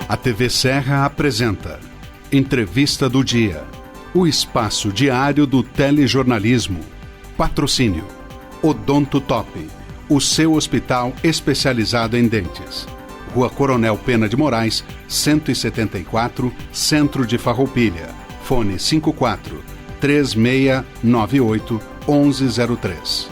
A TV Serra apresenta Entrevista do Dia, o espaço diário do telejornalismo. Patrocínio Odonto Top, o seu hospital especializado em dentes. Rua Coronel Pena de Moraes, 174, Centro de Farroupilha. Fone 54-3698-1103.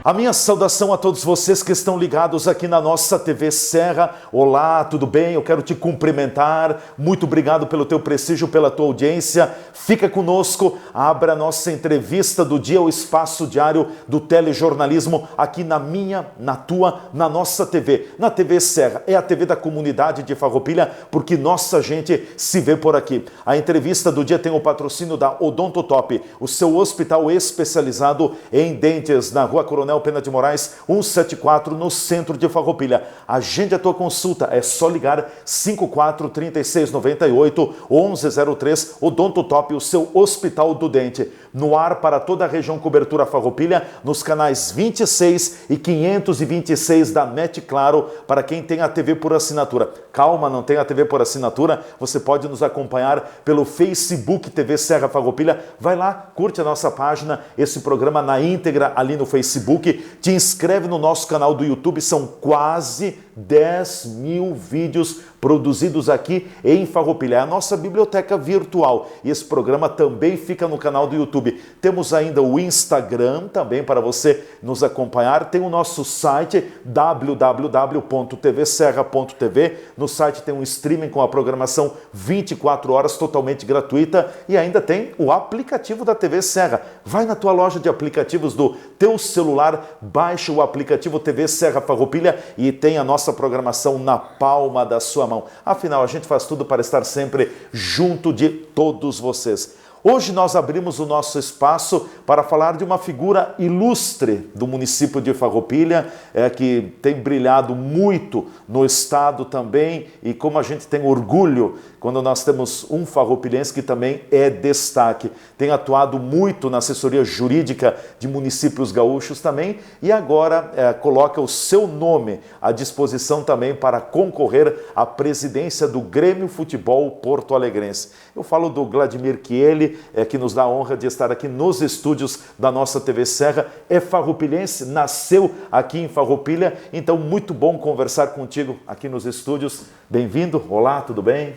A minha saudação a todos vocês que estão ligados aqui na nossa TV Serra. Olá, tudo bem? Eu quero te cumprimentar. Muito obrigado pelo teu prestígio, pela tua audiência. Fica conosco, abra a nossa entrevista do dia, o espaço diário do telejornalismo aqui na minha, na tua, na nossa TV. Na TV Serra, é a TV da comunidade de Farroupilha, porque nossa gente se vê por aqui. A entrevista do dia tem o patrocínio da Odonto Top, o seu hospital especializado em dentes, na Rua Coronel Pena de Moraes, 174, no centro de Farroupilha. Agende a tua consulta, é só ligar 54-3698-1103, Odonto Top, o seu hospital do dente. No ar para toda a região cobertura Farroupilha, nos canais 26 e 526 da NET Claro, para quem tem a TV por assinatura. Calma, não tem a TV por assinatura? Você pode nos acompanhar pelo Facebook TV Serra Farroupilha. Vai lá, curte a nossa página, esse programa na íntegra ali no Facebook. Te inscreve no nosso canal do YouTube, são quase 10 mil vídeos produzidos aqui em Farroupilha. É a nossa biblioteca virtual e esse programa também fica no canal do YouTube. Temos ainda o Instagram também para você nos acompanhar. Tem o nosso site www.tvserra.tv. No site tem um streaming com a programação 24 horas totalmente gratuita e ainda tem o aplicativo da TV Serra. Vai na tua loja de aplicativos do teu celular, baixa o aplicativo TV Serra Farroupilha e tem a nossa programação na palma da sua mão. Afinal, a gente faz tudo para estar sempre junto de todos vocês. Hoje nós abrimos o nosso espaço para falar de uma figura ilustre do município de Farroupilha, que tem brilhado muito no estado também, e como a gente tem orgulho quando nós temos um farroupilhense que também é destaque. Tem atuado muito na assessoria jurídica de municípios gaúchos também, e agora coloca o seu nome à disposição também para concorrer à presidência do Grêmio Futebol Porto Alegrense. Eu falo do Vladimir Chieli, que nos dá a honra de estar aqui nos estúdios da nossa TV Serra. É farroupilhense, nasceu aqui em Farroupilha, então muito bom conversar contigo aqui nos estúdios. Bem-vindo, olá, tudo bem?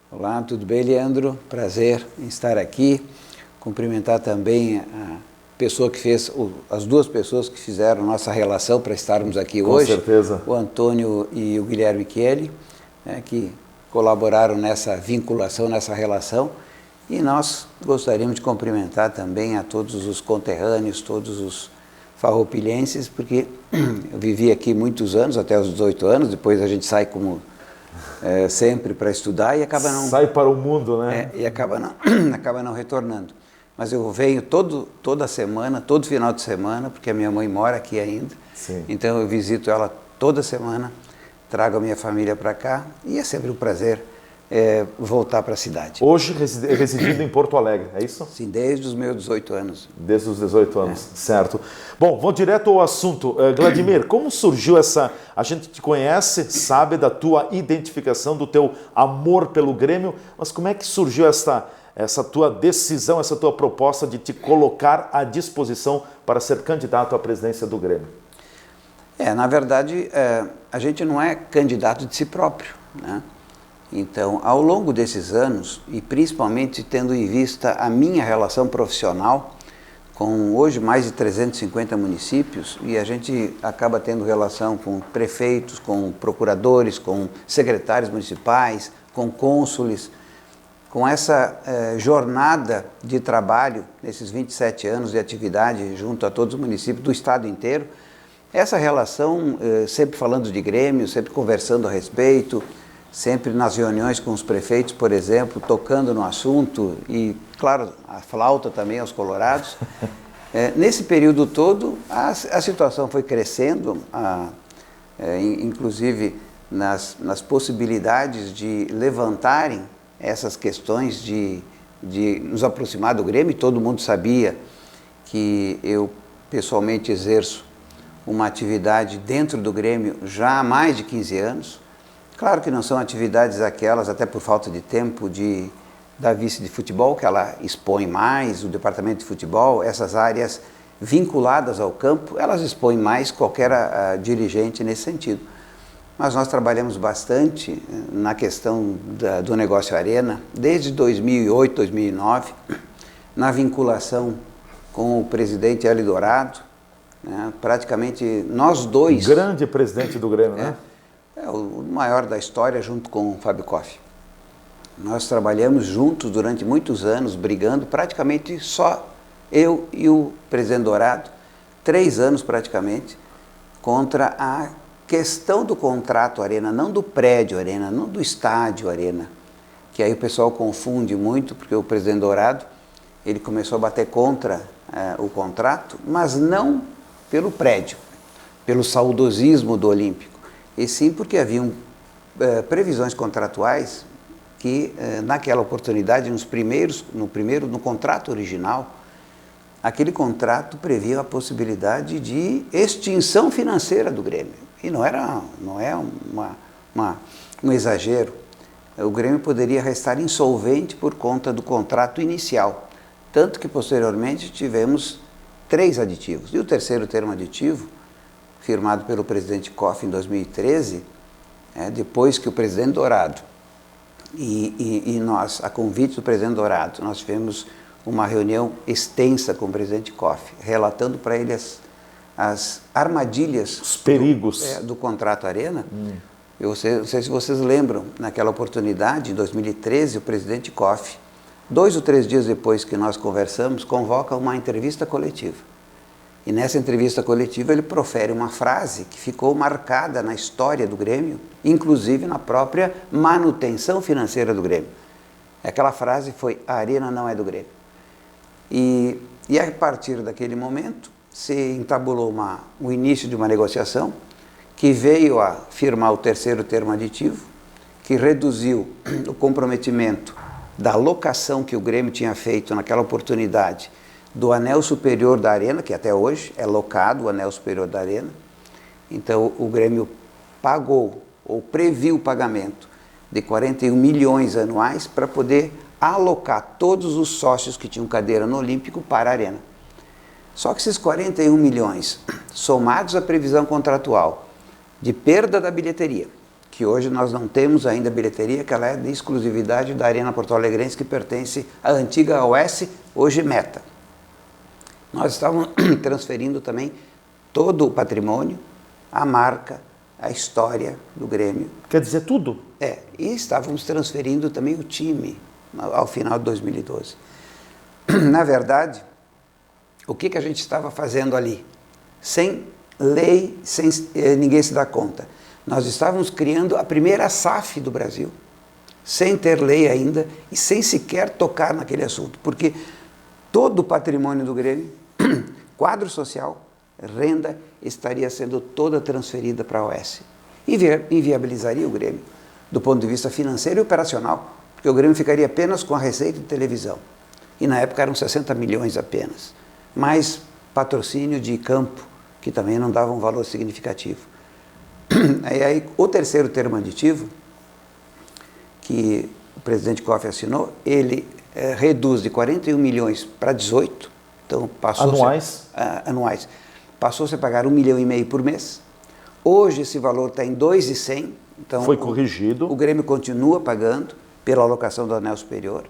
Olá, tudo bem, Leandro? Prazer em estar aqui. Cumprimentar também a pessoa que fez, as duas pessoas que fizeram nossa relação para estarmos aqui hoje. Com certeza. O Antônio e o Guilherme Chieli, que colaboraram nessa vinculação, nessa relação. E nós gostaríamos de cumprimentar também a todos os conterrâneos, todos os farroupilhenses, porque eu vivi aqui muitos anos, até os 18 anos, depois a gente sai como sempre para estudar e acaba não... Sai para o mundo, né? E acaba não retornando. Mas eu venho toda semana, todo final de semana, porque a minha mãe mora aqui ainda. Sim. Então eu visito ela toda semana, trago a minha família para cá e é sempre um prazer voltar para a cidade. Hoje residindo em Porto Alegre, é isso? Sim, desde os meus 18 anos. Desde os 18 anos, certo. Bom, vou direto ao assunto. Vladimir, como surgiu essa... A gente te conhece, sabe da tua identificação, do teu amor pelo Grêmio, mas como é que surgiu essa tua decisão, essa tua proposta de te colocar à disposição para ser candidato à presidência do Grêmio? Na verdade, a gente não é candidato de si próprio, né? Então, ao longo desses anos, e principalmente tendo em vista a minha relação profissional, com hoje mais de 350 municípios, e a gente acaba tendo relação com prefeitos, com procuradores, com secretários municipais, com cônsules, com essa jornada de trabalho, nesses 27 anos de atividade junto a todos os municípios do estado inteiro, essa relação, sempre falando de Grêmio, sempre conversando a respeito, sempre nas reuniões com os prefeitos, por exemplo, tocando no assunto e, claro, a flauta também aos colorados. Nesse período todo, a situação foi crescendo, inclusive nas possibilidades de levantarem essas questões de nos aproximar do Grêmio. Todo mundo sabia que eu pessoalmente exerço uma atividade dentro do Grêmio já há mais de 15 anos. Claro que não são atividades aquelas, até por falta de tempo, da vice de futebol, que ela expõe mais, o departamento de futebol, essas áreas vinculadas ao campo, elas expõem mais qualquer dirigente nesse sentido. Mas nós trabalhamos bastante na questão do negócio Arena, desde 2008, 2009, na vinculação com o presidente Hélio Dourado, né? Praticamente nós dois... Grande presidente do Grêmio, né? É o maior da história, junto com o Fábio Koff. Nós trabalhamos juntos durante muitos anos, brigando, praticamente só eu e o presidente Dourado, 3 anos praticamente, contra a questão do contrato Arena, não do prédio Arena, não do estádio Arena, que aí o pessoal confunde muito, porque o presidente Dourado, ele começou a bater contra o contrato, mas não pelo prédio, pelo saudosismo do Olímpico, e sim porque haviam previsões contratuais que naquela oportunidade, no contrato original, aquele contrato previa a possibilidade de extinção financeira do Grêmio. E não é um exagero. O Grêmio poderia restar insolvente por conta do contrato inicial. Tanto que posteriormente tivemos 3 aditivos. E o terceiro termo aditivo, firmado pelo presidente Koff em 2013, depois que o presidente Dourado e nós, a convite do presidente Dourado, nós tivemos uma reunião extensa com o presidente Koff, relatando para ele as armadilhas, os perigos do contrato Arena. Eu não sei se vocês lembram, naquela oportunidade, em 2013, o presidente Koff, 2 ou 3 dias depois que nós conversamos, convoca uma entrevista coletiva. E nessa entrevista coletiva ele profere uma frase que ficou marcada na história do Grêmio, inclusive na própria manutenção financeira do Grêmio. Aquela frase foi: a Arena não é do Grêmio. E a partir daquele momento se entabulou o início de uma negociação que veio a firmar o terceiro termo aditivo, que reduziu o comprometimento da locação que o Grêmio tinha feito naquela oportunidade do anel superior da Arena, que até hoje é locado o anel superior da Arena. Então o Grêmio pagou, ou previu o pagamento de 41 milhões anuais para poder alocar todos os sócios que tinham cadeira no Olímpico para a Arena. Só que esses 41 milhões, somados à previsão contratual de perda da bilheteria, que hoje nós não temos ainda a bilheteria, que ela é de exclusividade da Arena Porto Alegrense, que pertence à antiga OS, hoje Meta. Nós estávamos transferindo também todo o patrimônio, a marca, a história do Grêmio. Quer dizer, tudo? E estávamos transferindo também o time ao final de 2012. Na verdade, o que a gente estava fazendo ali? Sem lei, sem ninguém se dar conta. Nós estávamos criando a primeira SAF do Brasil, sem ter lei ainda e sem sequer tocar naquele assunto, porque todo o patrimônio do Grêmio, quadro social, renda, estaria sendo toda transferida para a OS. E inviabilizaria o Grêmio, do ponto de vista financeiro e operacional, porque o Grêmio ficaria apenas com a receita de televisão. E na época eram 60 milhões apenas, mais patrocínio de campo, que também não dava um valor significativo. Aí o terceiro termo aditivo, que o presidente Koff assinou, ele reduz de 41 milhões para 18, então anuais. Passou-se a pagar 1,5 milhão por mês. Hoje esse valor está em 2,100, então foi corrigido. O Grêmio continua pagando pela alocação do anel superior.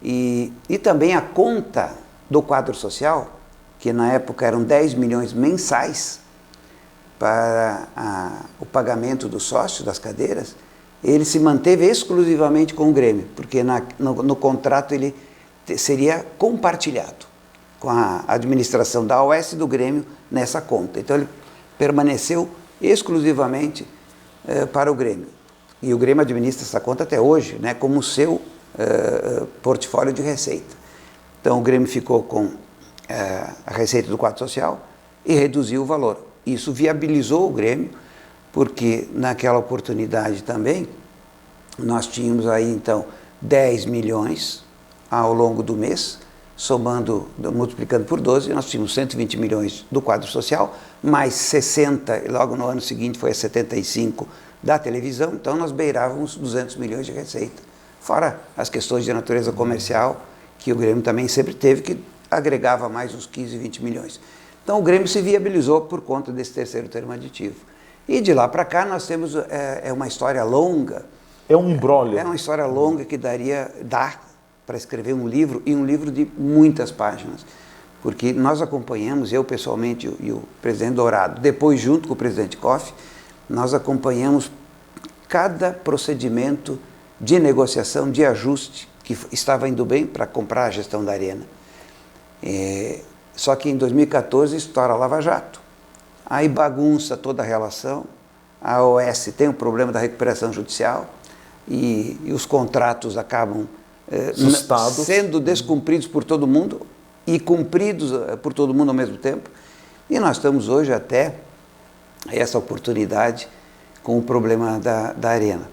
E também a conta do quadro social, que na época eram 10 milhões mensais para o pagamento dos sócios das cadeiras, ele se manteve exclusivamente com o Grêmio, porque no contrato ele seria compartilhado com a administração da OS e do Grêmio nessa conta. Então ele permaneceu exclusivamente para o Grêmio. E o Grêmio administra essa conta até hoje, né, como seu portfólio de receita. Então o Grêmio ficou com a receita do quadro social e reduziu o valor. Isso viabilizou o Grêmio, porque naquela oportunidade também nós tínhamos aí então 10 milhões ao longo do mês somando, multiplicando por 12, nós tínhamos 120 milhões do quadro social, mais 60, e logo no ano seguinte foi a 75 da televisão, então nós beirávamos 200 milhões de receita. Fora as questões de natureza comercial, que o Grêmio também sempre teve, que agregava mais uns 15, 20 milhões. Então o Grêmio se viabilizou por conta desse terceiro termo aditivo. E de lá para cá nós temos uma história longa. É um imbróglio. É uma história longa que dá para escrever um livro, e um livro de muitas páginas. Porque nós acompanhamos, eu pessoalmente e o presidente Dourado, depois junto com o presidente Koff, nós acompanhamos cada procedimento de negociação, de ajuste, que estava indo bem para comprar a gestão da Arena. Só que em 2014 estoura a Lava Jato. Aí bagunça toda a relação, a OS tem um problema da recuperação judicial e os contratos acabam sendo descumpridos por todo mundo e cumpridos por todo mundo ao mesmo tempo. E nós estamos hoje até essa oportunidade com o problema da Arena.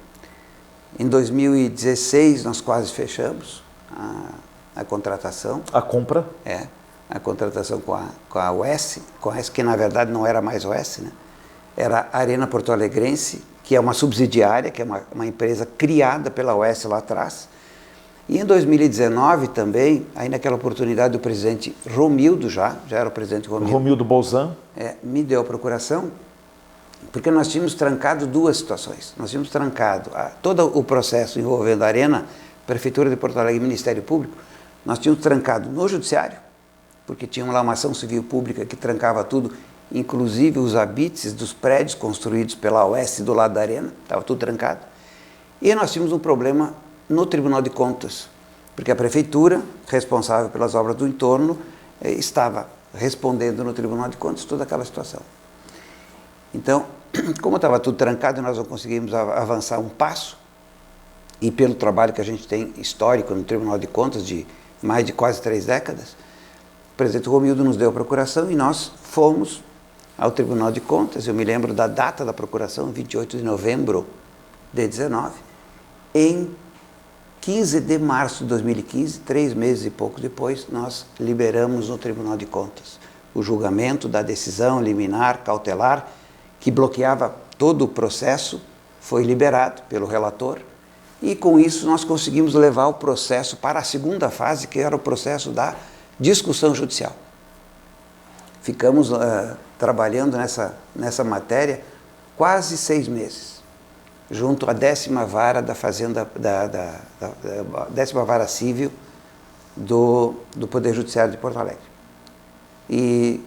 Em 2016 nós quase fechamos a contratação. A compra? A contratação com a OS, que na verdade não era mais OS, né? Era a Arena Porto Alegrense, que é uma subsidiária, que é uma empresa criada pela OS lá atrás. E em 2019 também, aí naquela oportunidade do presidente Romildo, já era o presidente Romildo. Romildo Bolzan. Me deu a procuração, porque nós tínhamos trancado duas situações. Nós tínhamos trancado todo o processo envolvendo a Arena, Prefeitura de Porto Alegre e Ministério Público, nós tínhamos trancado no Judiciário, porque tinha lá uma ação civil pública que trancava tudo, inclusive os habites dos prédios construídos pela OS do lado da Arena, estava tudo trancado. E nós tínhamos um problema no Tribunal de Contas, porque a Prefeitura, responsável pelas obras do entorno, estava respondendo no Tribunal de Contas toda aquela situação. Então, como estava tudo trancado, nós não conseguimos avançar um passo, e pelo trabalho que a gente tem histórico no Tribunal de Contas, de mais de quase 3 décadas, o presidente Romildo nos deu a procuração e nós fomos ao Tribunal de Contas. Eu me lembro da data da procuração, 28 de novembro de 19, em 15 de março de 2015, 3 meses e pouco depois, nós liberamos no Tribunal de Contas o julgamento da decisão liminar, cautelar, que bloqueava todo o processo, foi liberado pelo relator, e com isso nós conseguimos levar o processo para a segunda fase, que era o processo da discussão judicial. Ficamos trabalhando nessa matéria quase 6 meses, junto à 10ª Vara da Fazenda, da 10ª Vara Civil do Poder Judiciário de Porto Alegre. E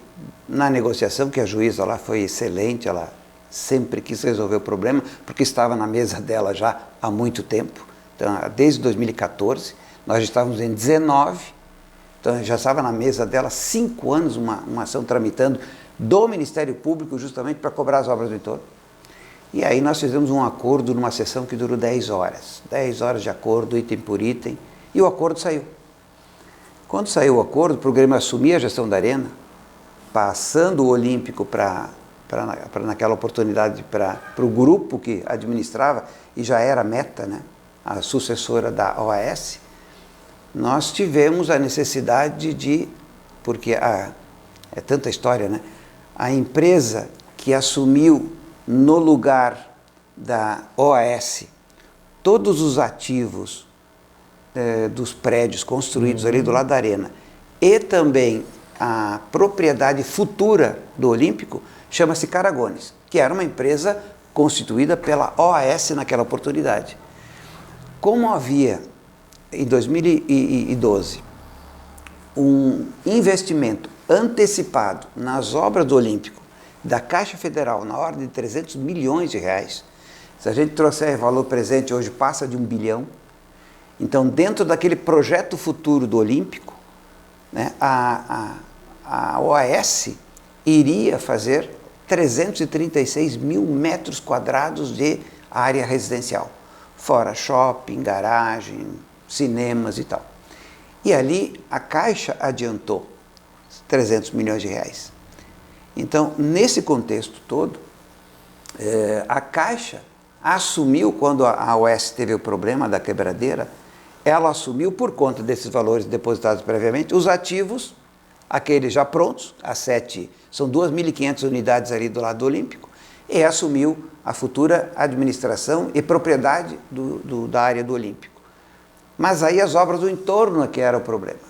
na negociação, que a juíza lá foi excelente, ela sempre quis resolver o problema, porque estava na mesa dela já há muito tempo. Então, desde 2014, nós já estávamos em 19, então já estava na mesa dela 5 anos uma ação tramitando do Ministério Público justamente para cobrar as obras do entorno. E aí nós fizemos um acordo numa sessão que durou 10 horas. 10 horas de acordo, item por item, e o acordo saiu. Quando saiu o acordo, para o Grêmio assumir a gestão da Arena, passando o Olímpico naquela oportunidade para o grupo que administrava, e já era meta, né, a sucessora da OAS, nós tivemos a necessidade porque é tanta história, né? A empresa que assumiu no lugar da OAS todos os ativos dos prédios construídos ali do lado da Arena e também a propriedade futura do Olímpico, chama-se Caragones, que era uma empresa constituída pela OAS naquela oportunidade. Como havia, em 2012, um investimento antecipado nas obras do Olímpico da Caixa Federal na ordem de 300 milhões de reais, se a gente trouxer valor presente hoje passa de 1 bilhão, então dentro daquele projeto futuro do Olímpico, né, a OAS iria fazer 336 mil metros quadrados de área residencial, fora shopping, garagem, cinemas e tal. E ali a Caixa adiantou 300 milhões de reais. Então, nesse contexto todo, a Caixa assumiu, quando a OAS teve o problema da quebradeira, ela assumiu, por conta desses valores depositados previamente, os ativos, aqueles já prontos, são 2.500 unidades ali do lado do Olímpico, e assumiu a futura administração e propriedade da área do Olímpico. Mas aí as obras do entorno é que era o problema.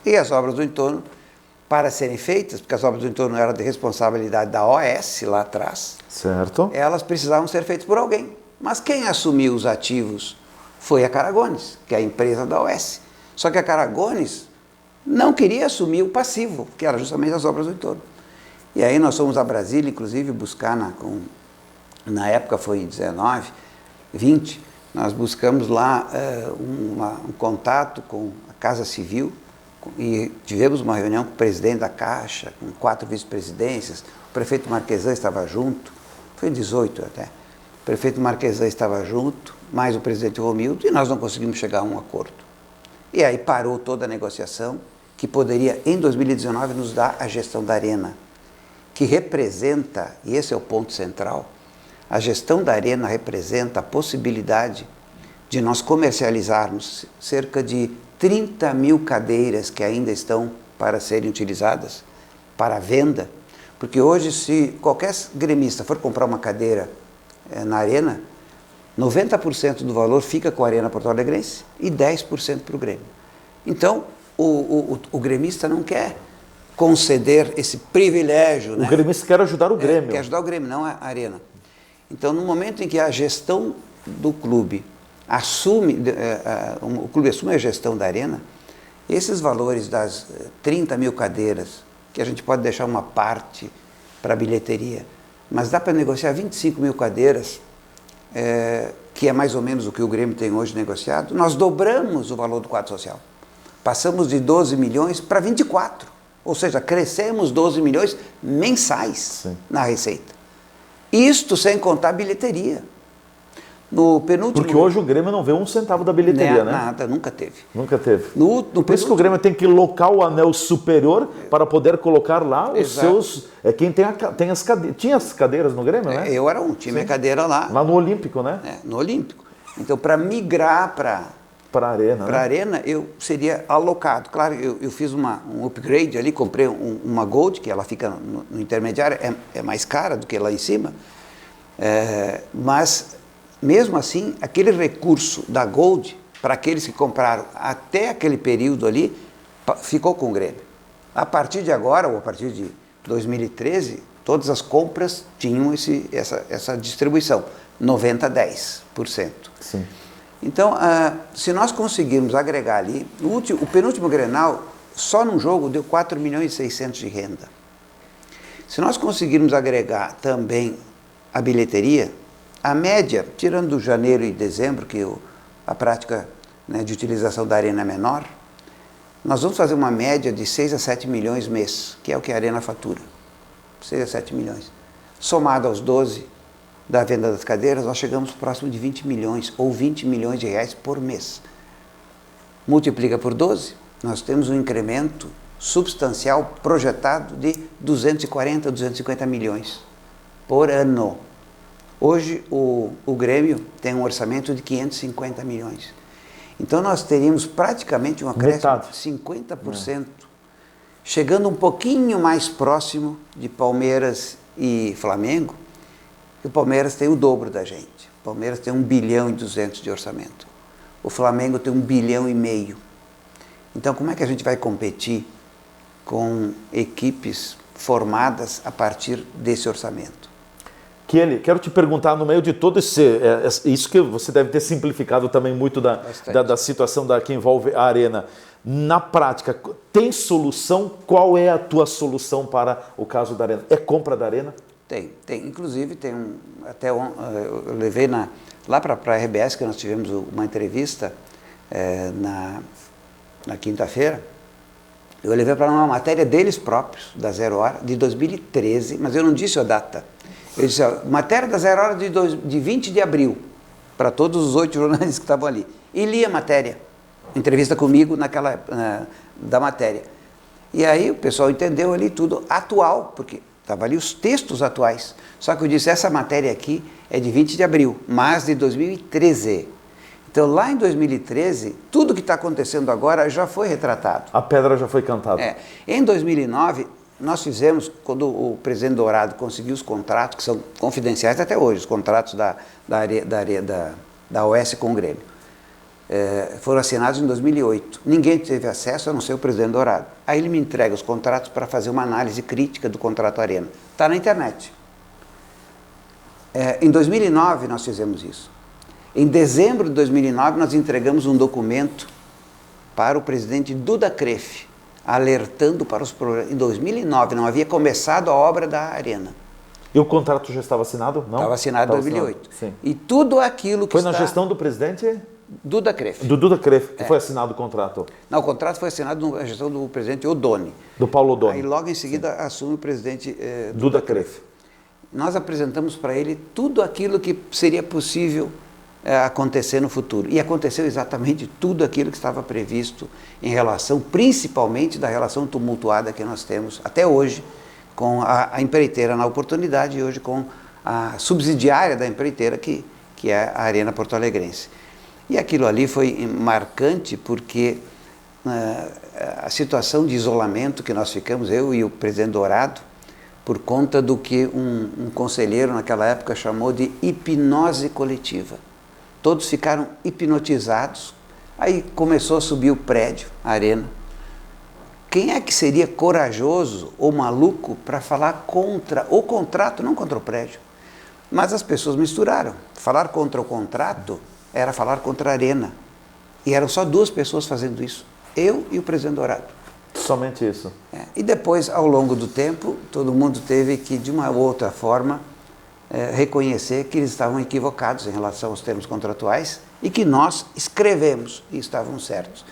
E as obras do entorno, para serem feitas, porque as obras do entorno eram de responsabilidade da OS lá atrás, certo, elas precisavam ser feitas por alguém. Mas quem assumiu os ativos foi a Caragones, que é a empresa da OS. Só que a Caragones não queria assumir o passivo, que era justamente as obras do entorno. E aí nós fomos a Brasília, inclusive, buscar, na época foi em 19, 20, nós buscamos lá um contato com a Casa Civil e tivemos uma reunião com o presidente da Caixa, com 4 vice-presidências, o prefeito Marquesan estava junto, foi em 18 até, o prefeito Marquesan estava junto, mais o presidente Romildo, e nós não conseguimos chegar a um acordo. E aí parou toda a negociação, que poderia, em 2019, nos dar a gestão da Arena, que representa, e esse é o ponto central, a gestão da Arena representa a possibilidade de nós comercializarmos cerca de 30 mil cadeiras que ainda estão para serem utilizadas para venda, porque hoje, se qualquer gremista for comprar uma cadeira na Arena, 90% do valor fica com a Arena Porto Alegrense e 10% para o Grêmio. Então, o gremista não quer conceder esse privilégio. O gremista quer ajudar o Grêmio. Quer ajudar o Grêmio, não a Arena. Então, no momento em que a gestão do clube o clube assume a gestão da Arena, esses valores das 30 mil cadeiras, que a gente pode deixar uma parte para bilheteria, mas dá para negociar 25 mil cadeiras, que é mais ou menos o que o Grêmio tem hoje negociado, nós dobramos o valor do quadro social. Passamos de 12 milhões para 24, ou seja, crescemos 12 milhões mensais na receita. Isto sem contar a bilheteria. No penúltimo... Porque hoje o Grêmio não vê um centavo da bilheteria, né? Nada, nunca teve. Nunca teve. Por isso que o Grêmio tem que locar o anel superior para poder colocar lá os seus... Quem tem as cadeiras. Tinha as cadeiras no Grêmio, né? Eu era tinha minha cadeira lá. Lá no Olímpico, né? No Olímpico. Então, para migrar para a Arena, para a Arena, eu seria alocado. Claro, eu fiz um upgrade ali, comprei uma Gold, que ela fica no intermediário, é mais cara do que lá em cima, mas... Mesmo assim, aquele recurso da Gold, para aqueles que compraram até aquele período ali, ficou com o Grêmio. A partir de agora, ou a partir de 2013, todas as compras tinham essa distribuição, 90-10%. Sim. Então, se nós conseguirmos agregar ali, o penúltimo Grenal, só num jogo deu 4 milhões e 600 de renda. Se nós conseguirmos agregar também a bilheteria, a média, tirando janeiro e dezembro, que a prática de utilização da Arena é menor, nós vamos fazer uma média de 6 a 7 milhões mês, que é o que a Arena fatura. 6 a 7 milhões. Somado aos 12 da venda das cadeiras, nós chegamos próximo de 20 milhões, ou 20 milhões de reais por mês. Multiplica por 12, nós temos um incremento substancial projetado de 240 a 250 milhões por ano. Hoje, o Grêmio tem um orçamento de 550 milhões. Então, nós teríamos praticamente um acréscimo de 50%, chegando um pouquinho mais próximo de Palmeiras e Flamengo, que o Palmeiras tem o dobro da gente. O Palmeiras tem 1 bilhão e 200 de orçamento. O Flamengo tem 1,5 bilhão. Então, como é que a gente vai competir com equipes formadas a partir desse orçamento? Quero te perguntar, no meio de todo isso que você deve ter simplificado também muito da situação que envolve a Arena. Na prática, tem solução? Qual é a tua solução para o caso da Arena? É compra da Arena? Tem. Inclusive, eu levei lá para a RBS, que nós tivemos uma entrevista na quinta-feira, eu levei para uma matéria deles próprios, da Zero Hora, de 2013, mas eu não disse a data. Eu disse, matéria da Zero Hora de 20 de abril, para todos os 8 jornalistas que estavam ali. E li a matéria, entrevista comigo da matéria. E aí o pessoal entendeu ali tudo atual, porque estavam ali os textos atuais. Só que eu disse, essa matéria aqui é de 20 de abril, mas de 2013. Então, lá em 2013, tudo que está acontecendo agora já foi retratado. A pedra já foi cantada. Em 2009, nós fizemos, quando o presidente Dourado conseguiu os contratos, que são confidenciais até hoje, os contratos da OS com o Grêmio, foram assinados em 2008. Ninguém teve acesso, a não ser o presidente Dourado. Aí ele me entrega os contratos para fazer uma análise crítica do contrato Arena. Está na internet. Em 2009, nós fizemos isso. Em dezembro de 2009, nós entregamos um documento para o presidente Duda Kreff, alertando para os problemas. Em 2009, não havia começado a obra da Arena. E o contrato já estava assinado? Não? Estava assinado em 2008. Sim. E tudo aquilo que foi na gestão do presidente? Duda Kreff. Do Duda Kreff, que foi assinado o contrato. Não, o contrato foi assinado na gestão do presidente Odoni. Do Paulo Odoni. Aí logo em seguida assume o presidente Duda Kreff. Nós apresentamos para ele tudo aquilo que seria possível acontecer no futuro. E aconteceu exatamente tudo aquilo que estava previsto em relação, principalmente da relação tumultuada que nós temos até hoje com a empreiteira na oportunidade e hoje com a subsidiária da empreiteira que é a Arena Porto Alegrense. E aquilo ali foi marcante porque a situação de isolamento que nós ficamos, eu e o presidente Dourado, por conta do que um conselheiro naquela época chamou de hipnose coletiva. Todos ficaram hipnotizados, aí começou a subir o prédio, a Arena. Quem é que seria corajoso ou maluco para falar contra o contrato, não contra o prédio? Mas as pessoas misturaram. Falar contra o contrato era falar contra a Arena. E eram só duas pessoas fazendo isso, eu e o presidente Dourado. Somente isso. E depois, ao longo do tempo, todo mundo teve que, de uma ou outra forma, reconhecer que eles estavam equivocados em relação aos termos contratuais e que nós escrevemos e estavam certos.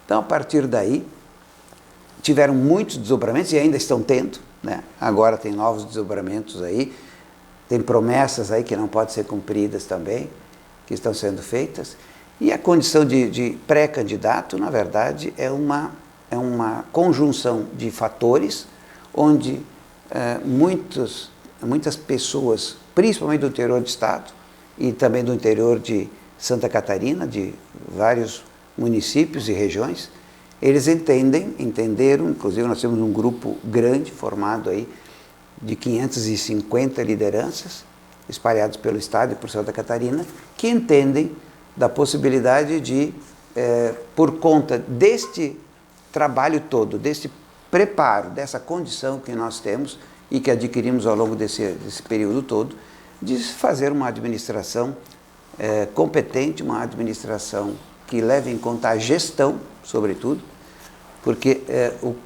Então, a partir daí, tiveram muitos desdobramentos e ainda estão tendo, né? Agora tem novos desdobramentos aí, tem promessas aí que não podem ser cumpridas também, que estão sendo feitas. E a condição de pré-candidato, na verdade, é uma conjunção de fatores onde muitas pessoas, principalmente do interior do estado e também do interior de Santa Catarina, de vários municípios e regiões, eles entenderam, inclusive nós temos um grupo grande formado aí de 550 lideranças espalhados pelo estado e por Santa Catarina, que entendem da possibilidade de, por conta deste trabalho todo, desse preparo, dessa condição que nós temos e que adquirimos ao longo desse período todo, de fazer uma administração competente, uma administração que leve em conta a gestão, sobretudo, porque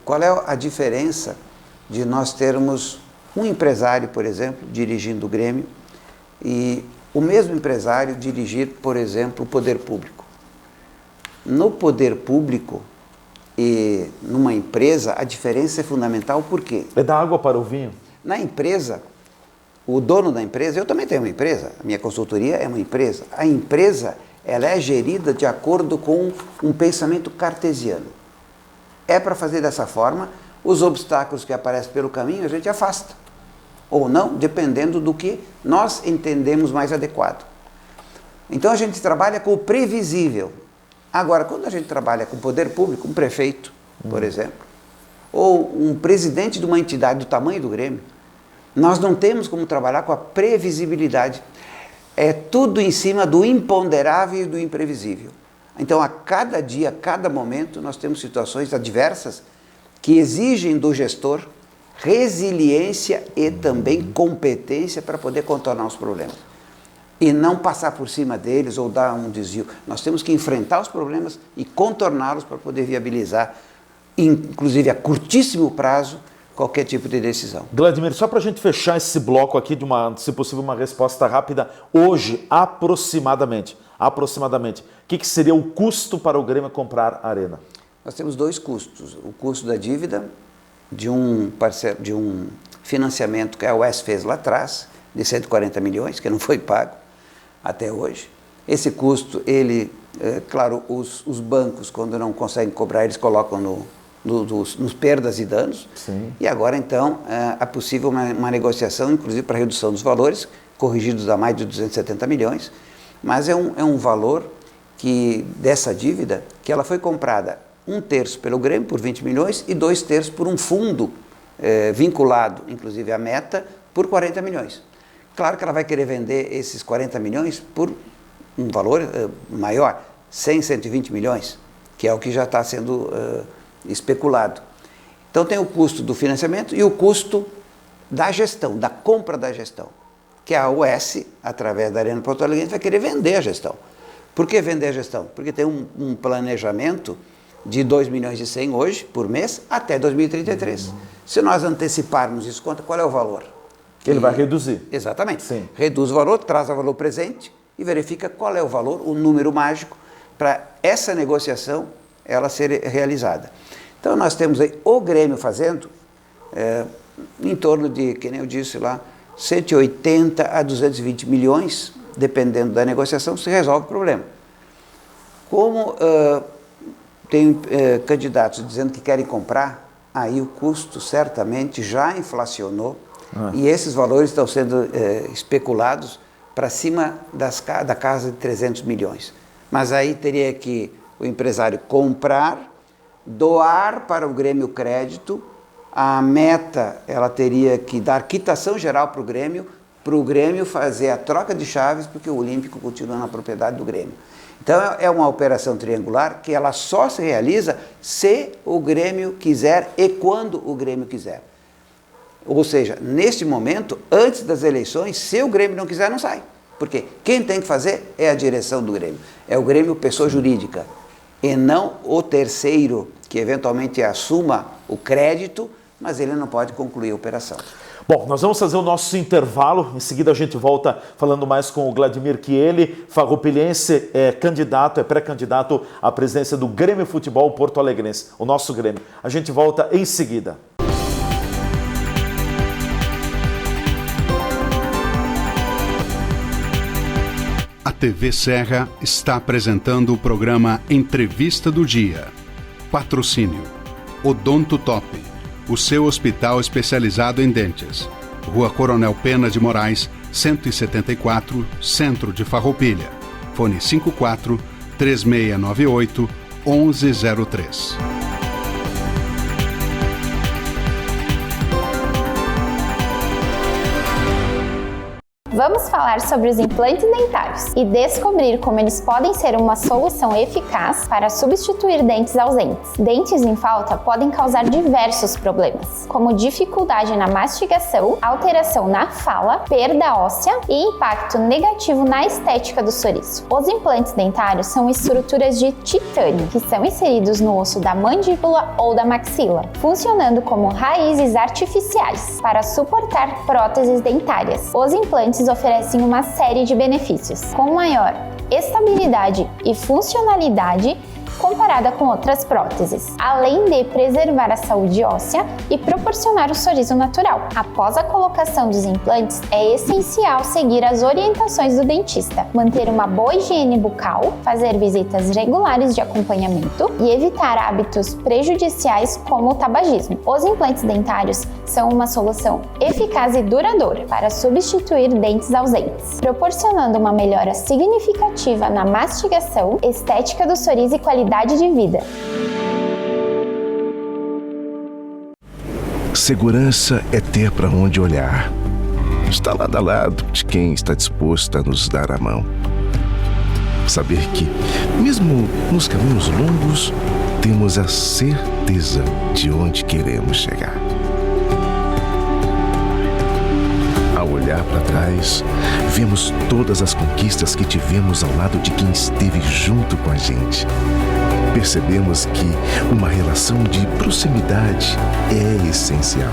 qual é a diferença de nós termos um empresário, por exemplo, dirigindo o Grêmio e o mesmo empresário dirigir, por exemplo, o poder público? No poder público e numa empresa, a diferença é fundamental, por quê? É dar água para o vinho. Na empresa, o dono da empresa, eu também tenho uma empresa, a minha consultoria é uma empresa. A empresa, ela é gerida de acordo com um pensamento cartesiano. É para fazer dessa forma, os obstáculos que aparecem pelo caminho a gente afasta. Ou não, dependendo do que nós entendemos mais adequado. Então a gente trabalha com o previsível. Agora, quando a gente trabalha com o poder público, um prefeito, por exemplo, ou um presidente de uma entidade do tamanho do Grêmio, nós não temos como trabalhar com a previsibilidade. É tudo em cima do imponderável e do imprevisível. Então, a cada dia, a cada momento, nós temos situações adversas que exigem do gestor resiliência e também competência para poder contornar os problemas. E não passar por cima deles ou dar um desvio. Nós temos que enfrentar os problemas e contorná-los para poder viabilizar, inclusive a curtíssimo prazo, qualquer tipo de decisão. Vladimir, só para a gente fechar esse bloco aqui, se possível uma resposta rápida, hoje, aproximadamente, o que seria o custo para o Grêmio comprar a Arena? Nós temos dois custos. O custo da dívida, de um financiamento que a UES fez lá atrás, de 140 milhões, que não foi pago até hoje. Esse custo, claro, os bancos, quando não conseguem cobrar, eles colocam nos perdas e danos. Sim. E agora, então, é possível uma negociação, inclusive para redução dos valores, corrigidos a mais de 270 milhões, mas é um valor dessa dívida, que ela foi comprada 1/3 pelo Grêmio por 20 milhões e 2/3 por um fundo vinculado, inclusive à Meta, por 40 milhões. Claro que ela vai querer vender esses 40 milhões por um valor maior, 100, 120 milhões, que é o que já está sendo especulado. Então tem o custo do financiamento e o custo da gestão, da compra da gestão, que a AOS, através da Arena Porto Alegre, vai querer vender a gestão. Por que vender a gestão? Porque tem um planejamento de 2 milhões e 100 hoje, por mês, até 2033. Se nós anteciparmos isso, qual é o valor? Ele vai reduzir. Exatamente. Sim. Reduz o valor, traz o valor presente e verifica qual é o valor, o número mágico, para essa negociação ela ser realizada. Então nós temos aí o Grêmio fazendo em torno de, que nem eu disse lá, 180 a 220 milhões, dependendo da negociação, se resolve o problema. Como tem candidatos dizendo que querem comprar, aí o custo certamente já inflacionou e esses valores estão sendo especulados para cima da casa de 300 milhões. Mas aí teria que o empresário comprar, doar para o Grêmio crédito, a Meta ela teria que dar quitação geral para o Grêmio fazer a troca de chaves, porque o Olímpico continua na propriedade do Grêmio. Então é uma operação triangular que ela só se realiza se o Grêmio quiser e quando o Grêmio quiser. Ou seja, neste momento, antes das eleições, se o Grêmio não quiser, não sai. Porque quem tem que fazer é a direção do Grêmio. É o Grêmio pessoa jurídica e não o terceiro que eventualmente assuma o crédito, mas ele não pode concluir a operação. Bom, nós vamos fazer o nosso intervalo, em seguida a gente volta falando mais com o Vladimir Chieli, farroupilhense, pré-candidato à presidência do Grêmio Futebol Porto Alegrense, o nosso Grêmio. A gente volta em seguida. A TV Serra está apresentando o programa Entrevista do Dia. Patrocínio Odonto Top, o seu hospital especializado em dentes. Rua Coronel Pena de Moraes, 174, Centro de Farroupilha. Fone 54 3698 1103. Vamos falar sobre os implantes dentários e descobrir como eles podem ser uma solução eficaz para substituir dentes ausentes. Dentes em falta podem causar diversos problemas, como dificuldade na mastigação, alteração na fala, perda óssea e impacto negativo na estética do sorriso. Os implantes dentários são estruturas de titânio que são inseridos no osso da mandíbula ou da maxila, funcionando como raízes artificiais para suportar próteses dentárias. Os implantes oferecem uma série de benefícios, com maior estabilidade e funcionalidade comparada com outras próteses, além de preservar a saúde óssea e proporcionar o sorriso natural. Após a colocação dos implantes, é essencial seguir as orientações do dentista, manter uma boa higiene bucal, fazer visitas regulares de acompanhamento e evitar hábitos prejudiciais como o tabagismo. Os implantes dentários são uma solução eficaz e duradoura para substituir dentes ausentes, proporcionando uma melhora significativa na mastigação, estética do sorriso e qualidade de vida. Segurança é ter para onde olhar. Está lado a lado de quem está disposto a nos dar a mão. Saber que, mesmo nos caminhos longos, temos a certeza de onde queremos chegar. Ao olhar para trás, vemos todas as conquistas que tivemos ao lado de quem esteve junto com a gente. Percebemos que uma relação de proximidade é essencial.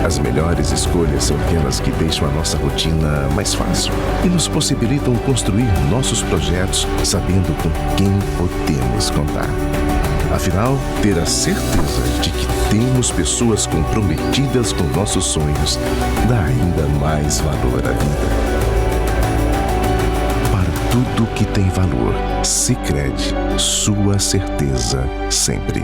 As melhores escolhas são aquelas que deixam a nossa rotina mais fácil e nos possibilitam construir nossos projetos sabendo com quem podemos contar. Afinal, ter a certeza de que temos pessoas comprometidas com nossos sonhos dá ainda mais valor à vida. Para tudo que tem valor, Sicredi, sua certeza sempre.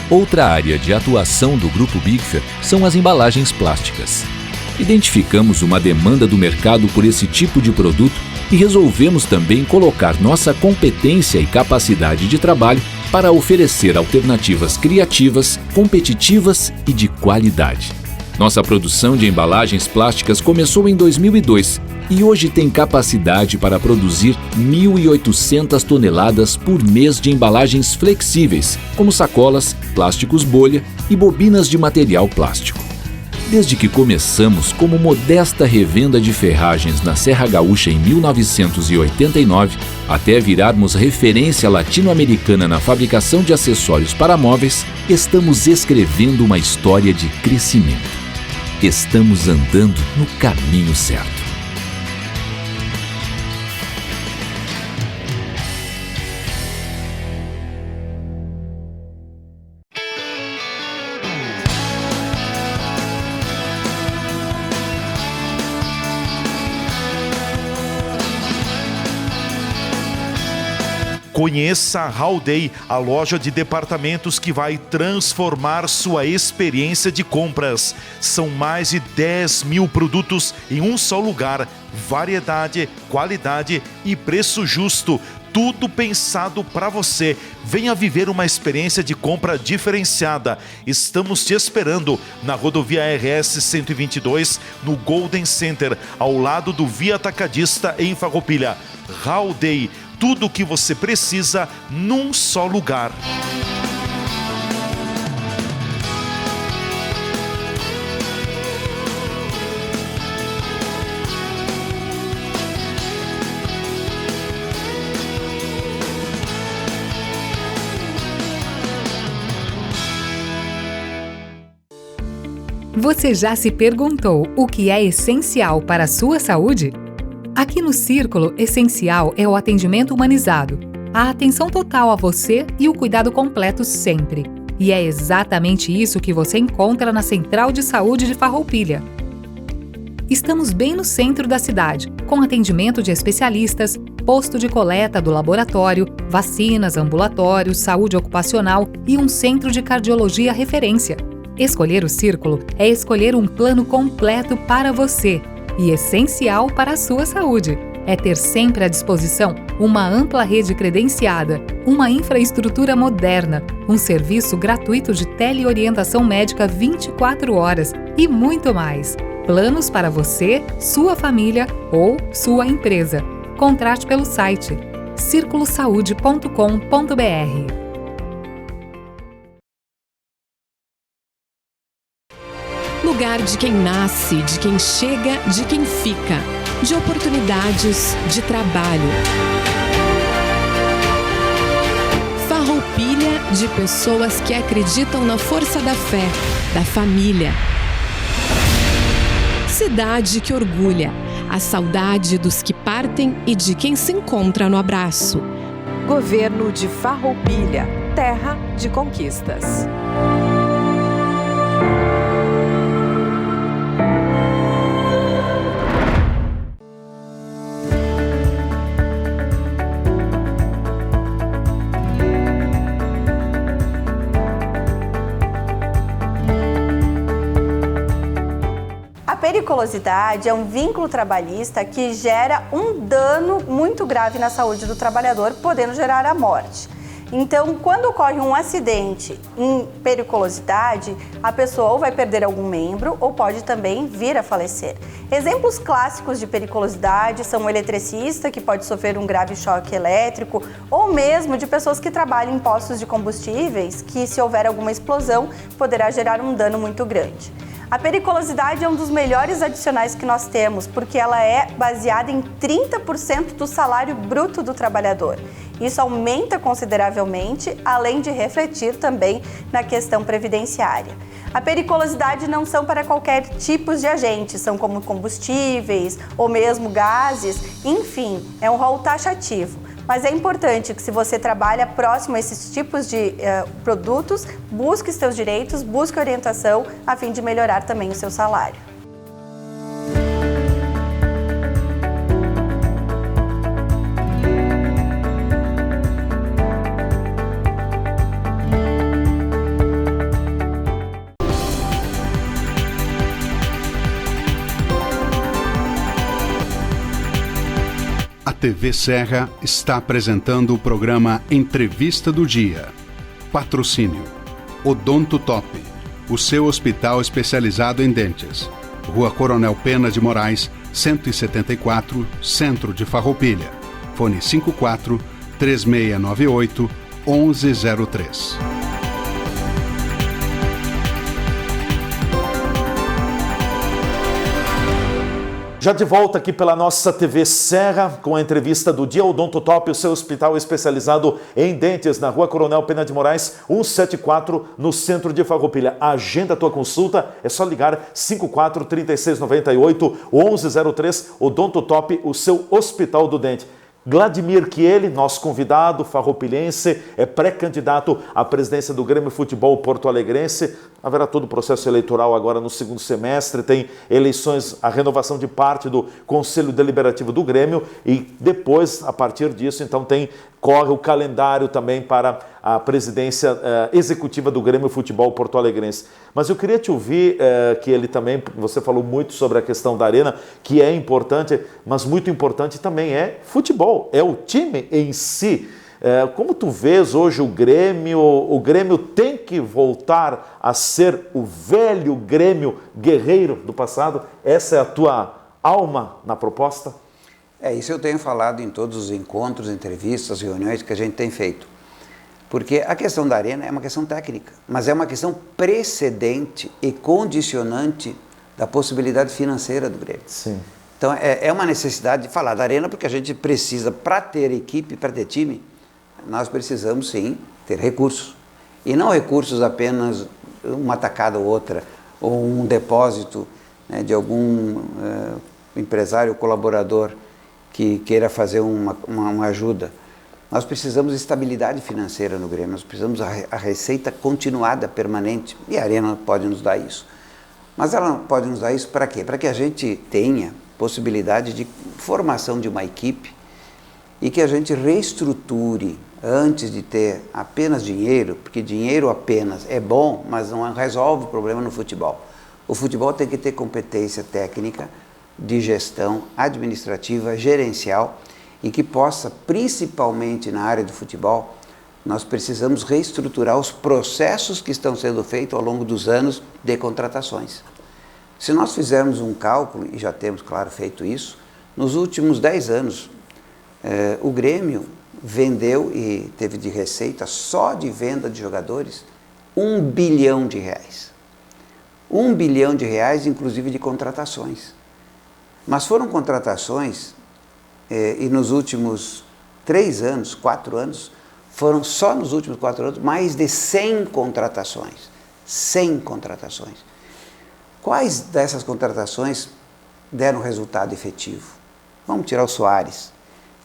Outra área de atuação do Grupo Bigfer são as embalagens plásticas. Identificamos uma demanda do mercado por esse tipo de produto e resolvemos também colocar nossa competência e capacidade de trabalho para oferecer alternativas criativas, competitivas e de qualidade. Nossa produção de embalagens plásticas começou em 2002 e hoje tem capacidade para produzir 1.800 toneladas por mês de embalagens flexíveis, como sacolas, plásticos bolha e bobinas de material plástico. Desde que começamos como modesta revenda de ferragens na Serra Gaúcha em 1989, até virarmos referência latino-americana na fabricação de acessórios para móveis, estamos escrevendo uma história de crescimento. Estamos andando no caminho certo. Conheça a Howday, a loja de departamentos que vai transformar sua experiência de compras. São mais de 10 mil produtos em um só lugar. Variedade, qualidade e preço justo. Tudo pensado para você. Venha viver uma experiência de compra diferenciada. Estamos te esperando na rodovia RS 122, no Golden Center, ao lado do Via Atacadista em Farroupilha. Howday. Tudo o que você precisa num só lugar. Você já se perguntou o que é essencial para a sua saúde? Aqui no Círculo, essencial é o atendimento humanizado, a atenção total a você e o cuidado completo sempre. E é exatamente isso que você encontra na Central de Saúde de Farroupilha. Estamos bem no centro da cidade, com atendimento de especialistas, posto de coleta do laboratório, vacinas, ambulatórios, saúde ocupacional e um centro de cardiologia referência. Escolher o Círculo é escolher um plano completo para você e essencial para a sua saúde. É ter sempre à disposição uma ampla rede credenciada, uma infraestrutura moderna, um serviço gratuito de teleorientação médica 24 horas e muito mais. Planos para você, sua família ou sua empresa. Contrate pelo site circulosaude.com.br. Lugar de quem nasce, de quem chega, de quem fica, de oportunidades, de trabalho. Farroupilha, de pessoas que acreditam na força da fé, da família. Cidade que orgulha, a saudade dos que partem e de quem se encontra no abraço. Governo de Farroupilha, terra de conquistas. A periculosidade é um vínculo trabalhista que gera um dano muito grave na saúde do trabalhador, podendo gerar a morte. Então, quando ocorre um acidente em periculosidade, a pessoa ou vai perder algum membro ou pode também vir a falecer. Exemplos clássicos de periculosidade são o eletricista, que pode sofrer um grave choque elétrico, ou mesmo de pessoas que trabalham em postos de combustíveis, que se houver alguma explosão, poderá gerar um dano muito grande. A periculosidade é um dos melhores adicionais que nós temos, porque ela é baseada em 30% do salário bruto do trabalhador. Isso aumenta consideravelmente, além de refletir também na questão previdenciária. A periculosidade não são para qualquer tipo de agente, são como combustíveis ou mesmo gases, enfim, é um rol taxativo. Mas é importante que, se você trabalha próximo a esses tipos de produtos, busque seus direitos, busque orientação a fim de melhorar também o seu salário. A TV Serra está apresentando o programa Entrevista do Dia. Patrocínio Odonto Top, o seu hospital especializado em dentes. Rua Coronel Pena de Moraes, 174, Centro de Farroupilha. Fone 54 3698 1103. Já de volta aqui pela nossa TV Serra, com a entrevista do dia Odonto Top, o seu hospital especializado em dentes, na Rua Coronel Pena de Moraes, 174, no centro de Farroupilha. Agenda a tua consulta, é só ligar 54 3698 1103, Odonto Top, o seu hospital do dente. Vladimir Chieli, nosso convidado farroupilhense, é pré-candidato à presidência do Grêmio Futebol Porto-Alegrense. Haverá todo o processo eleitoral agora no segundo semestre, tem eleições, a renovação de parte do Conselho Deliberativo do Grêmio e depois, a partir disso, então corre o calendário também para a presidência executiva do Grêmio Futebol Porto-Alegrense. Mas eu queria te ouvir, que ele também, você falou muito sobre a questão da arena, que é importante, mas muito importante também é futebol, é o time em si. Como tu vês hoje o Grêmio tem que voltar a ser o velho Grêmio guerreiro do passado? Essa é a tua alma na proposta? Isso eu tenho falado em todos os encontros, entrevistas, reuniões que a gente tem feito. Porque a questão da arena é uma questão técnica, mas é uma questão precedente e condicionante da possibilidade financeira do Grêmio. Sim. Então é uma necessidade de falar da arena, porque a gente precisa, para ter equipe, para ter time, nós precisamos sim ter recursos. E não recursos apenas uma tacada ou outra, ou um depósito, né, de algum empresário ou colaborador que queira fazer uma ajuda. Nós precisamos de estabilidade financeira no Grêmio, nós precisamos a receita continuada, permanente, e a arena pode nos dar isso. Mas ela pode nos dar isso para quê? Para que a gente tenha possibilidade de formação de uma equipe e que a gente reestruture antes de ter apenas dinheiro, porque dinheiro apenas é bom, mas não resolve o problema no futebol. O futebol tem que ter competência técnica, de gestão administrativa, gerencial, e que possa, principalmente na área do futebol, nós precisamos reestruturar os processos que estão sendo feitos ao longo dos anos de contratações. Se nós fizermos um cálculo, e já temos, claro, feito isso, nos últimos 10 anos, o Grêmio vendeu e teve de receita, só de venda de jogadores, R$1 bilhão. R$1 bilhão, inclusive de contratações. Mas foram contratações, e nos últimos 3 anos, 4 anos, foram só nos últimos 4 anos, mais de 100 contratações. 100 contratações. Quais dessas contratações deram resultado efetivo? Vamos tirar o Soares,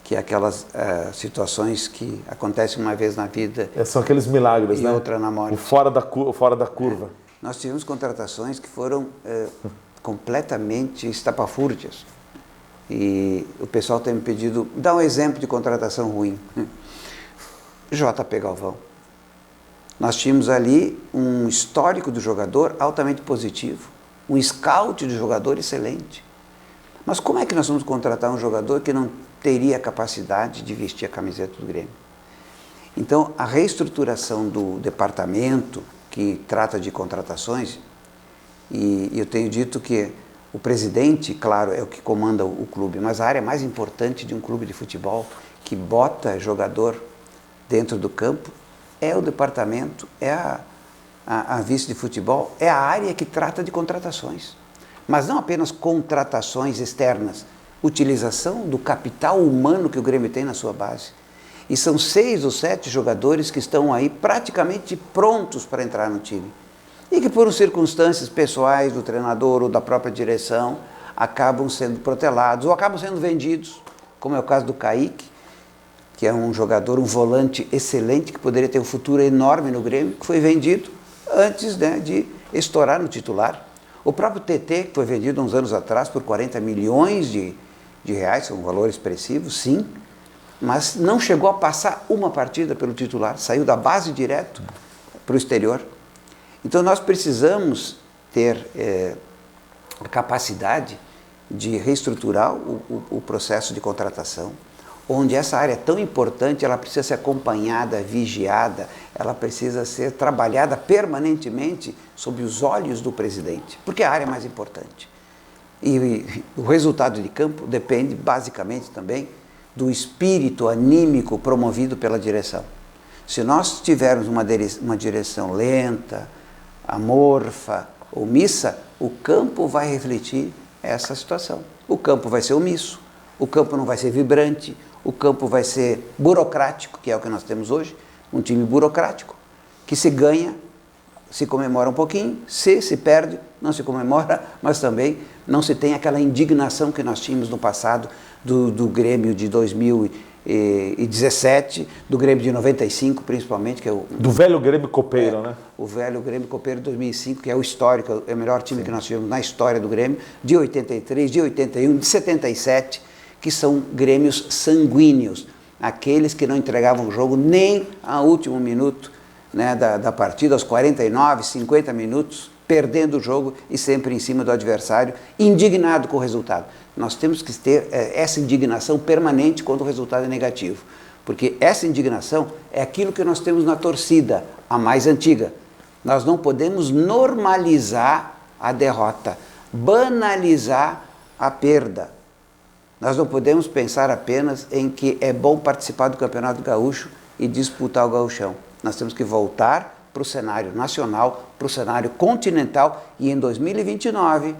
que é aquelas situações que acontecem uma vez na vida. São aqueles milagres, e né? Outra na morte. O fora da curva. Nós tivemos contratações que foram completamente estapafúrdias. E o pessoal tem me pedido, dá um exemplo de contratação ruim. JP Galvão. Nós tínhamos ali um histórico do jogador altamente positivo, um scout de jogador excelente. Mas como é que nós vamos contratar um jogador que não teria capacidade de vestir a camiseta do Grêmio? Então, a reestruturação do departamento que trata de contratações, e eu tenho dito que o presidente, claro, é o que comanda o clube, mas a área mais importante de um clube de futebol, que bota jogador dentro do campo, é o departamento, é a vice de futebol, é a área que trata de contratações. Mas não apenas contratações externas, utilização do capital humano que o Grêmio tem na sua base. E são 6 ou 7 jogadores que estão aí praticamente prontos para entrar no time. E que por circunstâncias pessoais do treinador ou da própria direção acabam sendo protelados ou acabam sendo vendidos, como é o caso do Kaique, que é um jogador, um volante excelente, que poderia ter um futuro enorme no Grêmio, que foi vendido antes, né, de estourar no titular. O próprio TT, que foi vendido há uns anos atrás por 40 milhões de reais, um valor expressivo, sim, mas não chegou a passar uma partida pelo titular, saiu da base direto para o exterior. Então nós precisamos ter a capacidade de reestruturar o processo de contratação, onde essa área é tão importante, ela precisa ser acompanhada, vigiada, ela precisa ser trabalhada permanentemente sob os olhos do presidente, porque a área é mais importante. E o resultado de campo depende basicamente também do espírito anímico promovido pela direção. Se nós tivermos uma direção lenta, amorfa, omissa, o campo vai refletir essa situação. O campo vai ser omisso, o campo não vai ser vibrante, o campo vai ser burocrático, que é o que nós temos hoje, um time burocrático, que se ganha, se comemora um pouquinho, se perde, não se comemora, mas também não se tem aquela indignação que nós tínhamos no passado do Grêmio de 2017, do Grêmio de 95 principalmente, que é do velho Grêmio Copeiro, né? O velho Grêmio Copeiro de 2005, que é o histórico, é o melhor time que nós tivemos na história do Grêmio, de 83, de 81, de 77, que são Grêmios sanguíneos, aqueles que não entregavam o jogo nem ao último minuto, né, da partida, aos 49, 50 minutos, perdendo o jogo e sempre em cima do adversário, indignado com o resultado. Nós temos que ter essa indignação permanente quando o resultado é negativo, porque essa indignação é aquilo que nós temos na torcida, a mais antiga. Nós não podemos normalizar a derrota, banalizar a perda. Nós não podemos pensar apenas em que é bom participar do Campeonato Gaúcho e disputar o Gauchão. Nós temos que voltar para o cenário nacional, para o cenário continental e em 2029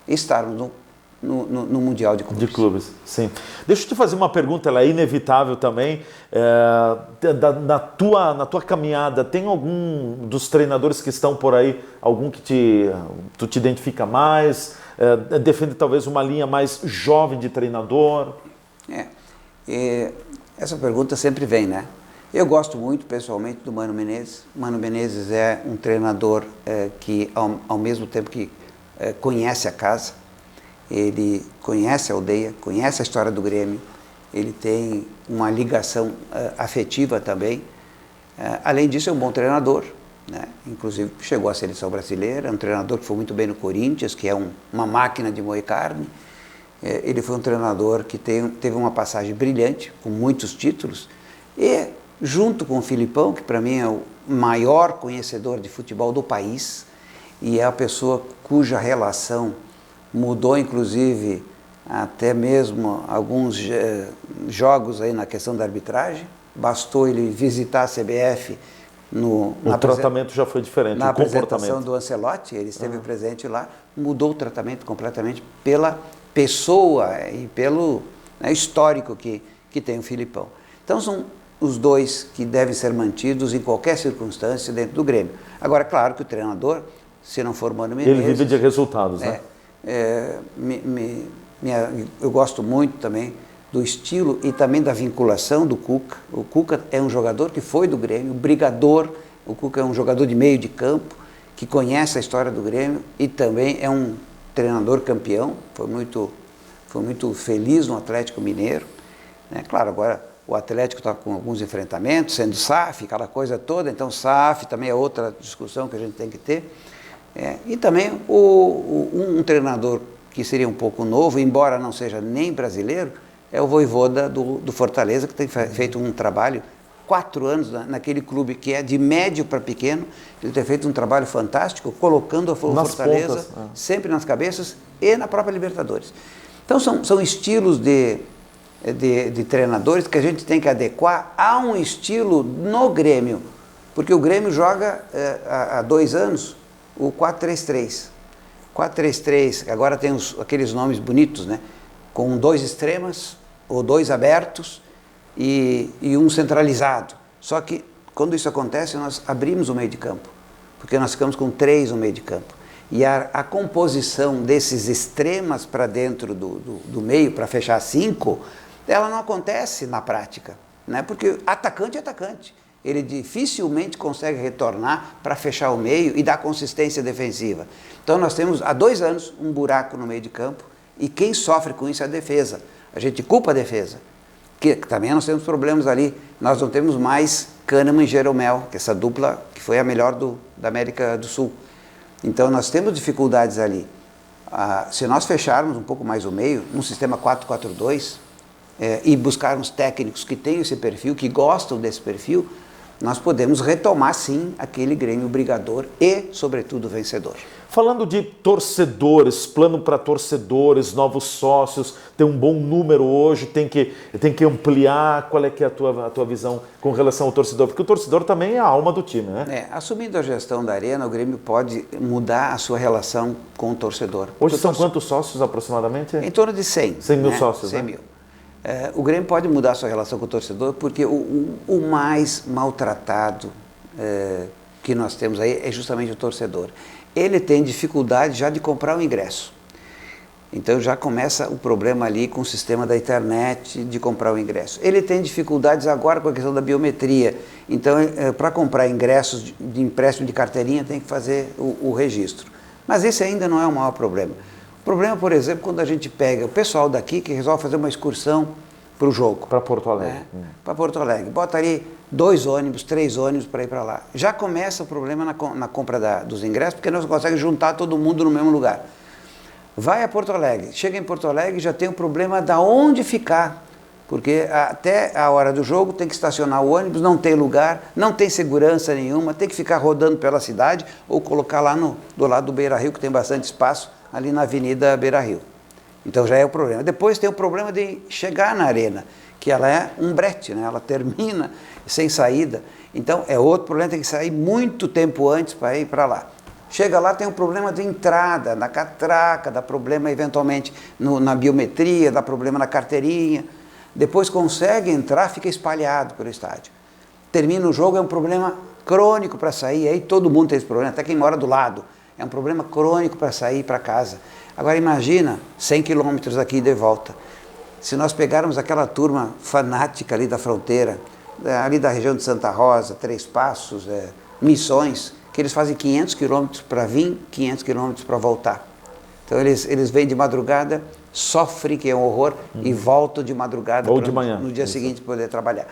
estarmos no Mundial de Clubes. De clubes, sim. Deixa eu te fazer uma pergunta, ela é inevitável também. Na tua caminhada, tem algum dos treinadores que estão por aí, algum que tu te identifica mais? Defende talvez uma linha mais jovem de treinador? Essa pergunta sempre vem, né? Eu gosto muito, pessoalmente, do Mano Menezes. Mano Menezes é um treinador que, ao mesmo tempo que conhece a casa, ele conhece a aldeia, conhece a história do Grêmio, ele tem uma ligação afetiva também. Além disso, é um bom treinador, né? Inclusive chegou à seleção brasileira, é um treinador que foi muito bem no Corinthians, que é uma máquina de moer carne. Ele foi um treinador que teve uma passagem brilhante, com muitos títulos, e junto com o Filipão, que para mim é o maior conhecedor de futebol do país, e é a pessoa cuja relação mudou, inclusive, até mesmo alguns jogos aí na questão da arbitragem. Bastou ele visitar a CBF o tratamento já foi diferente, na o comportamento. apresentação do Ancelotti, ele esteve presente lá, mudou o tratamento completamente pela pessoa e pelo histórico que tem o Filipão. Então são os dois que devem ser mantidos em qualquer circunstância dentro do Grêmio. Agora, claro que o treinador, se não for Mano Menezes... Ele vive de resultados, né? Eu gosto muito também do estilo e também da vinculação do Cuca. O Cuca é um jogador que foi do Grêmio, brigador. O Cuca é um jogador de meio de campo, que conhece a história do Grêmio e também é um treinador campeão. Foi muito feliz no Atlético Mineiro, né? Claro, agora o Atlético está com alguns enfrentamentos, sendo SAF, aquela coisa toda, então SAF também é outra discussão que a gente tem que ter. E também um treinador que seria um pouco novo, embora não seja nem brasileiro, é o Vojvoda do Fortaleza, que tem feito um trabalho, 4 anos naquele clube que é de médio para pequeno. Ele tem feito um trabalho fantástico, colocando o Fortaleza sempre nas cabeças e na própria Libertadores. Então são estilos de treinadores que a gente tem que adequar a um estilo no Grêmio, porque o Grêmio joga há 2 anos o 4-3-3. 4-3-3, agora tem aqueles nomes bonitos, né? Com 2 extremas, ou 2 abertos e um centralizado. Só que quando isso acontece, nós abrimos o meio de campo, porque nós ficamos com 3 no meio de campo. E a composição desses extremas para dentro do meio, para fechar 5, ela não acontece na prática, né? Porque atacante é atacante. Ele dificilmente consegue retornar para fechar o meio e dar consistência defensiva. Então nós temos há 2 anos um buraco no meio de campo e quem sofre com isso é a defesa. A gente culpa a defesa, que também nós temos problemas ali. Nós não temos mais Kahneman e Jeromel, que essa dupla que foi a melhor da América do Sul. Então nós temos dificuldades ali. Se nós fecharmos um pouco mais o meio, num sistema 4-4-2, e buscarmos técnicos que tenham esse perfil, que gostam desse perfil, nós podemos retomar sim aquele Grêmio brigador e, sobretudo, vencedor. Falando de torcedores, plano para torcedores, novos sócios, tem um bom número hoje, tem que ampliar. Qual é que é a tua visão com relação ao torcedor? Porque o torcedor também é a alma do time, né? Assumindo a gestão da Arena, o Grêmio pode mudar a sua relação com o torcedor. Hoje são quantos sócios aproximadamente? Em torno de 100. 100 mil sócios, 100 né? mil. O Grêmio pode mudar a sua relação com o torcedor porque o mais maltratado que nós temos aí é justamente o torcedor. Ele tem dificuldade já de comprar o ingresso. Então já começa o problema ali com o sistema da internet de comprar o ingresso. Ele tem dificuldades agora com a questão da biometria. Então, para comprar ingressos de empréstimo de carteirinha, tem que fazer o registro. Mas esse ainda não é o maior problema. O problema, por exemplo, quando a gente pega o pessoal daqui que resolve fazer uma excursão para o jogo. Para Porto Alegre. Para Porto Alegre. Bota ali 2 ônibus, 3 ônibus para ir para lá. Já começa o problema na compra dos ingressos, porque não consegue juntar todo mundo no mesmo lugar. Vai a Porto Alegre. Chega em Porto Alegre, já tem o problema de onde ficar. Porque até a hora do jogo tem que estacionar o ônibus, não tem lugar, não tem segurança nenhuma, tem que ficar rodando pela cidade ou colocar lá do lado do Beira-Rio, que tem bastante espaço, ali na Avenida Beira-Rio. Então já é o problema. Depois tem o problema de chegar na arena, que ela é um brete, né? Ela termina sem saída. Então é outro problema, tem que sair muito tempo antes para ir para lá. Chega lá, tem um problema de entrada, na catraca, dá problema eventualmente na biometria, dá problema na carteirinha. Depois consegue entrar, fica espalhado pelo estádio. Termina o jogo, é um problema crônico para sair, aí todo mundo tem esse problema, até quem mora do lado. É um problema crônico para sair para casa. Agora imagina 100 quilômetros aqui de volta. Se nós pegarmos aquela turma fanática ali da fronteira, ali da região de Santa Rosa, Três Passos, Missões, que eles fazem 500 quilômetros para vir, 500 quilômetros para voltar. Então eles vêm de madrugada, sofrem, que é um horror, e voltam de madrugada ou de manhã, no dia seguinte poder trabalhar.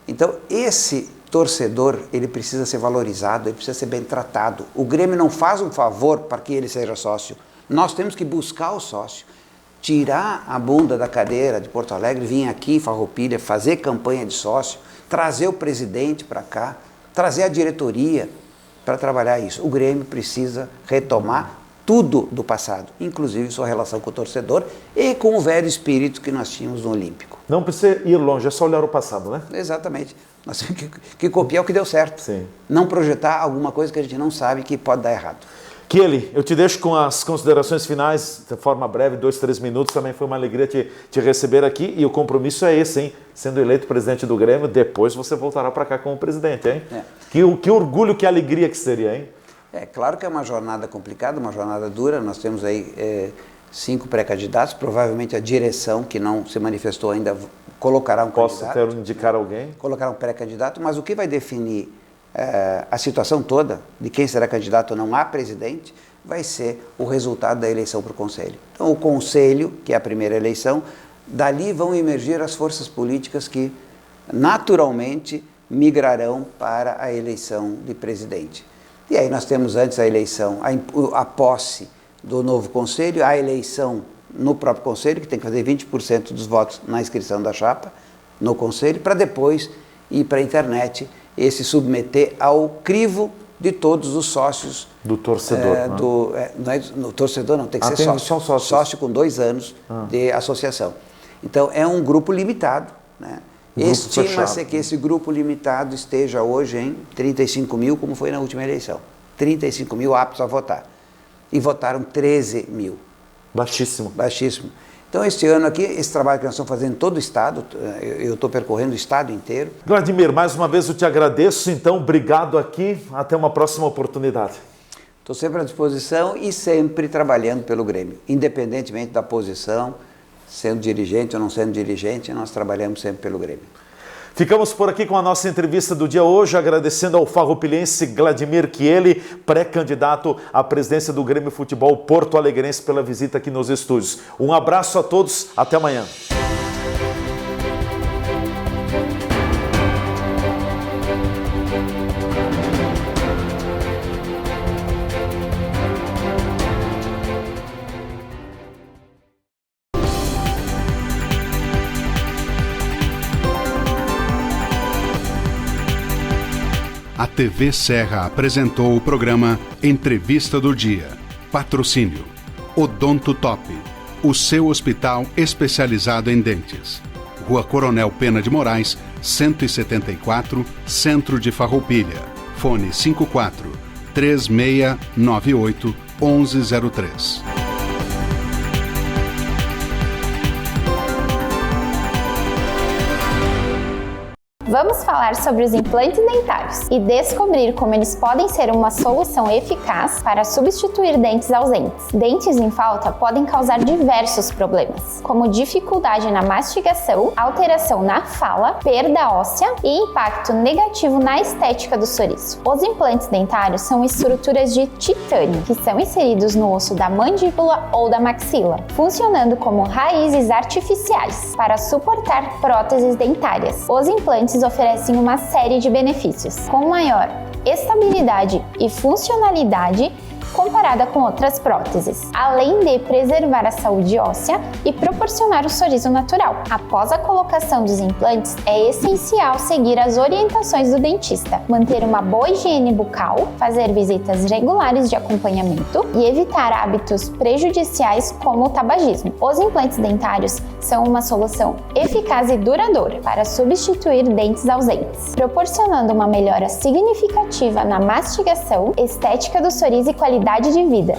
Então esse torcedor, ele precisa ser valorizado, ele precisa ser bem tratado. O Grêmio não faz um favor para que ele seja sócio. Nós temos que buscar o sócio, tirar a bunda da cadeira de Porto Alegre, vir aqui em Farroupilha, fazer campanha de sócio, trazer o presidente para cá, trazer a diretoria para trabalhar isso. O Grêmio precisa retomar tudo do passado, inclusive sua relação com o torcedor e com o velho espírito que nós tínhamos no Olímpico. Não precisa ir longe, é só olhar o passado, né? Exatamente. Nós temos que copiar o que deu certo. Sim. Não projetar alguma coisa que a gente não sabe que pode dar errado. Kelly, eu te deixo com as considerações finais, de forma breve, 2, 3 minutos. Também foi uma alegria te receber aqui e o compromisso é esse, hein? Sendo eleito presidente do Grêmio, depois você voltará para cá como presidente, hein? Que orgulho, que alegria que seria, hein? É claro que é uma jornada complicada, uma jornada dura. Nós temos aí 5 pré-candidatos, provavelmente a direção, que não se manifestou ainda, colocará um candidato. Posso indicar alguém? Colocará um pré-candidato, mas o que vai definir a situação toda de quem será candidato ou não a presidente vai ser o resultado da eleição para o Conselho. Então o Conselho, que é a primeira eleição, dali vão emergir as forças políticas que naturalmente migrarão para a eleição de presidente. E aí nós temos antes a eleição, a posse do novo Conselho, a eleição no próprio Conselho, que tem que fazer 20% dos votos na inscrição da chapa no Conselho, para depois ir para a internet e se submeter ao crivo de todos os sócios. Do torcedor. No torcedor não, tem que ser sócio. Sócio com 2 anos de associação. Então é um grupo limitado, né? Estima-se que esse grupo limitado esteja hoje em 35 mil, como foi na última eleição. 35 mil aptos a votar. E votaram 13 mil. Baixíssimo. Baixíssimo. Então, este ano aqui, esse trabalho que nós estamos fazendo em todo o estado, eu estou percorrendo o estado inteiro. Vladimir, mais uma vez eu te agradeço, então, obrigado aqui, até uma próxima oportunidade. Estou sempre à disposição e sempre trabalhando pelo Grêmio, independentemente da posição, sendo dirigente ou não sendo dirigente, nós trabalhamos sempre pelo Grêmio. Ficamos por aqui com a nossa entrevista do dia hoje, agradecendo ao farroupilhense Vladimir Chieli, pré-candidato à presidência do Grêmio Futebol Porto Alegrense, pela visita aqui nos estúdios. Um abraço a todos, até amanhã. A TV Serra apresentou o programa Entrevista do Dia. Patrocínio Odonto Top, o seu hospital especializado em dentes. Rua Coronel Pena de Moraes, 174, Centro de Farroupilha. Fone 54 3698 1103. Vamos falar sobre os implantes dentários e descobrir como eles podem ser uma solução eficaz para substituir dentes ausentes. Dentes em falta podem causar diversos problemas, como dificuldade na mastigação, alteração na fala, perda óssea e impacto negativo na estética do sorriso. Os implantes dentários são estruturas de titânio que são inseridos no osso da mandíbula ou da maxila, funcionando como raízes artificiais para suportar próteses dentárias. Os implantes oferecem uma série de benefícios, com maior estabilidade e funcionalidade comparada com outras próteses, além de preservar a saúde óssea e proporcionar o sorriso natural. Após a colocação dos implantes, é essencial seguir as orientações do dentista, manter uma boa higiene bucal, fazer visitas regulares de acompanhamento e evitar hábitos prejudiciais como o tabagismo. Os implantes dentários são uma solução eficaz e duradoura para substituir dentes ausentes, proporcionando uma melhora significativa na mastigação, estética do sorriso e qualidade de vida.